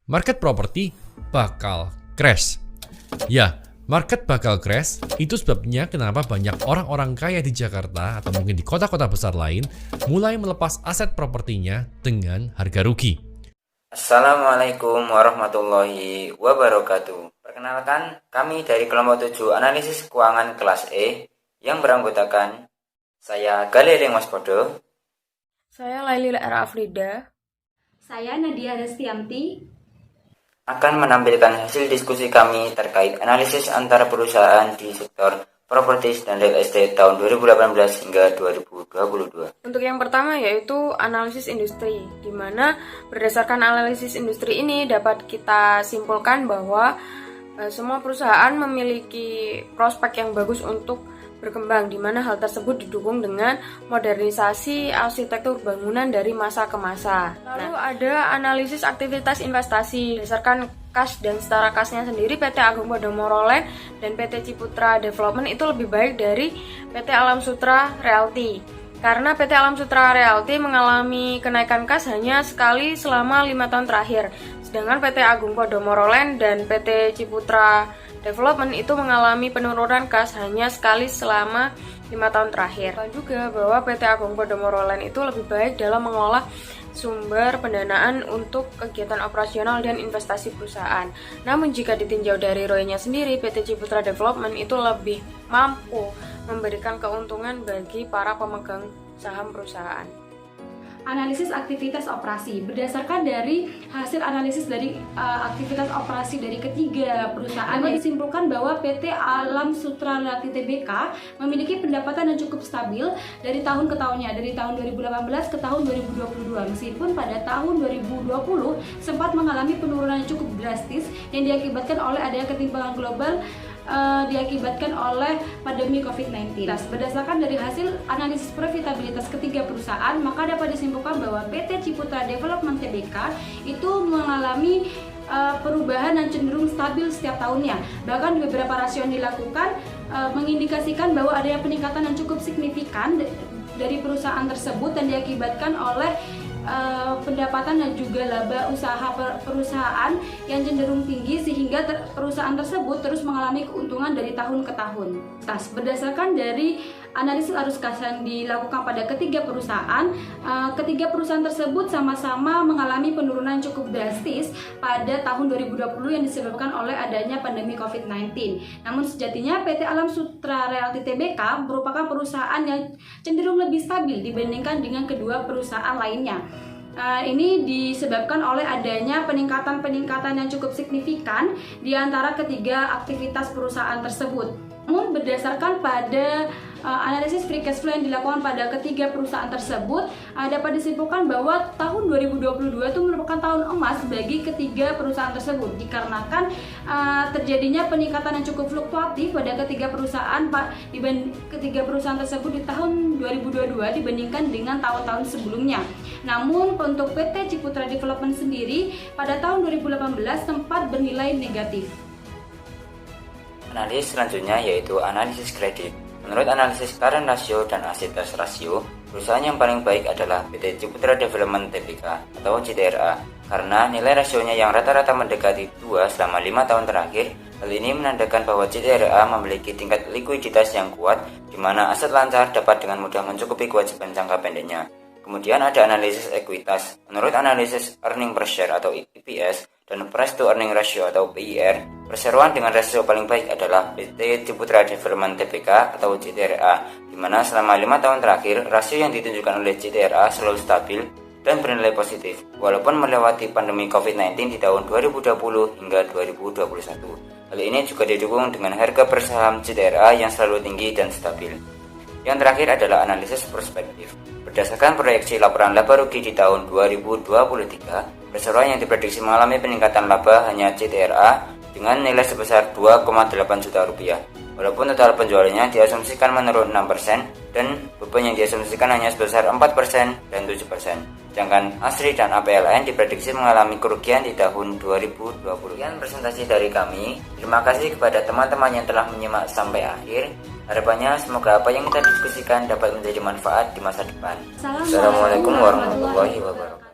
market properti bakal crash. Ya, market bakal crash itu sebabnya kenapa banyak orang-orang kaya di Jakarta atau mungkin di kota-kota besar lain mulai melepas aset propertinya dengan harga rugi. Assalamualaikum warahmatullahi wabarakatuh. Perkenalkan, kami dari kelompok 7 analisis keuangan kelas E yang beranggotakan saya Galileng Waspodo, saya Laili R. Afrida, saya Nadia Restianti, akan menampilkan hasil diskusi kami terkait analisis antara perusahaan di sektor properties dan real estate tahun 2018 hingga 2022. Untuk yang pertama yaitu analisis industri, di mana berdasarkan analisis industri ini dapat kita simpulkan bahwa semua perusahaan memiliki prospek yang bagus untuk berkembang, di mana hal tersebut didukung dengan modernisasi arsitektur bangunan dari masa ke masa. Lalu ada analisis aktivitas investasi. Berdasarkan kas dan setara kasnya sendiri, PT Agung Podomoro Land dan PT Ciputra Development itu lebih baik dari PT Alam Sutra Realty. Karena PT Alam Sutra Realty mengalami kenaikan kas hanya sekali selama 5 tahun terakhir. Sedangkan PT Agung Podomoro Land dan PT Ciputra Development itu mengalami penurunan kas hanya sekali selama 5 tahun terakhir. Dan juga bahwa PT Agung Podomoro Land itu lebih baik dalam mengolah sumber pendanaan untuk kegiatan operasional dan investasi perusahaan. Namun jika ditinjau dari ROE-nya sendiri, PT Ciputra Development itu lebih mampu memberikan keuntungan bagi para pemegang saham perusahaan. analisis aktivitas operasi. Berdasarkan dari hasil analisis dari aktivitas operasi dari ketiga perusahaan, disimpulkan bahwa PT Alam Sutra Realty Tbk memiliki pendapatan yang cukup stabil dari tahun ke tahunnya, dari tahun 2018 ke tahun 2022, meskipun pada tahun 2020 sempat mengalami penurunan yang cukup drastis yang diakibatkan oleh adanya ketimpangan global diakibatkan oleh pandemi COVID-19. Berdasarkan dari hasil analisis profitabilitas ketiga perusahaan, maka dapat disimpulkan bahwa PT Ciputra Development Tbk itu mengalami perubahan yang cenderung stabil setiap tahunnya. Bahkan di beberapa rasio yang dilakukan mengindikasikan bahwa adanya peningkatan yang cukup signifikan dari perusahaan tersebut dan diakibatkan oleh pendapatan dan juga laba usaha perusahaan yang cenderung tinggi, sehingga perusahaan tersebut terus mengalami keuntungan dari tahun ke tahun. Berdasarkan dari analisis arus kas yang dilakukan pada ketiga perusahaan tersebut sama-sama mengalami penurunan cukup drastis pada tahun 2020 yang disebabkan oleh adanya pandemi COVID-19. Namun sejatinya PT Alam Sutra Realty Tbk merupakan perusahaan yang cenderung lebih stabil dibandingkan dengan kedua perusahaan lainnya. Ini disebabkan oleh adanya peningkatan yang cukup signifikan di antara ketiga aktivitas perusahaan tersebut. Namun berdasarkan pada analisis free cash flow yang dilakukan pada ketiga perusahaan tersebut, dapat disimpulkan bahwa tahun 2022 itu merupakan tahun emas bagi ketiga perusahaan tersebut, dikarenakan terjadinya peningkatan yang cukup fluktuatif pada ketiga perusahaan tersebut di tahun 2022 dibandingkan dengan tahun-tahun sebelumnya. Namun untuk PT Ciputra Development sendiri pada tahun 2018 sempat bernilai negatif. Analisis selanjutnya yaitu analisis kredit. Menurut analisis current ratio dan assets ratio, perusahaan yang paling baik adalah PT Ciputra Development Tbk atau CTRA, karena nilai rasionya yang rata-rata mendekati 2 selama 5 tahun terakhir. Hal ini menandakan bahwa CTRA memiliki tingkat likuiditas yang kuat, di mana aset lancar dapat dengan mudah mencukupi kewajiban jangka pendeknya. Kemudian ada analisis ekuitas. Menurut analisis earning per share atau EPS dan price to earning ratio atau PER, perseroan dengan rasio paling baik adalah PT Ciputra Development Tbk atau CTRA, di mana selama 5 tahun terakhir rasio yang ditunjukkan oleh CTRA selalu stabil dan bernilai positif, walaupun melewati pandemi COVID-19 di tahun 2020 hingga 2021. Hal ini juga didukung dengan harga per saham CTRA yang selalu tinggi dan stabil. Yang terakhir adalah analisis prospektif. Berdasarkan proyeksi laporan laba rugi di tahun 2023, perseroan yang diprediksi mengalami peningkatan laba hanya CTRA dengan nilai sebesar 2,8 juta rupiah. Walaupun total penjualannya diasumsikan menurun 6% dan beban yang diasumsikan hanya sebesar 4% dan 7%. Sedangkan ASRI dan APLN diprediksi mengalami kerugian di tahun 2020. Sekian presentasi dari kami. Terima kasih kepada teman-teman yang telah menyimak sampai akhir. Harapannya semoga apa yang kita diskusikan dapat menjadi manfaat di masa depan. Assalamualaikum warahmatullahi wabarakatuh.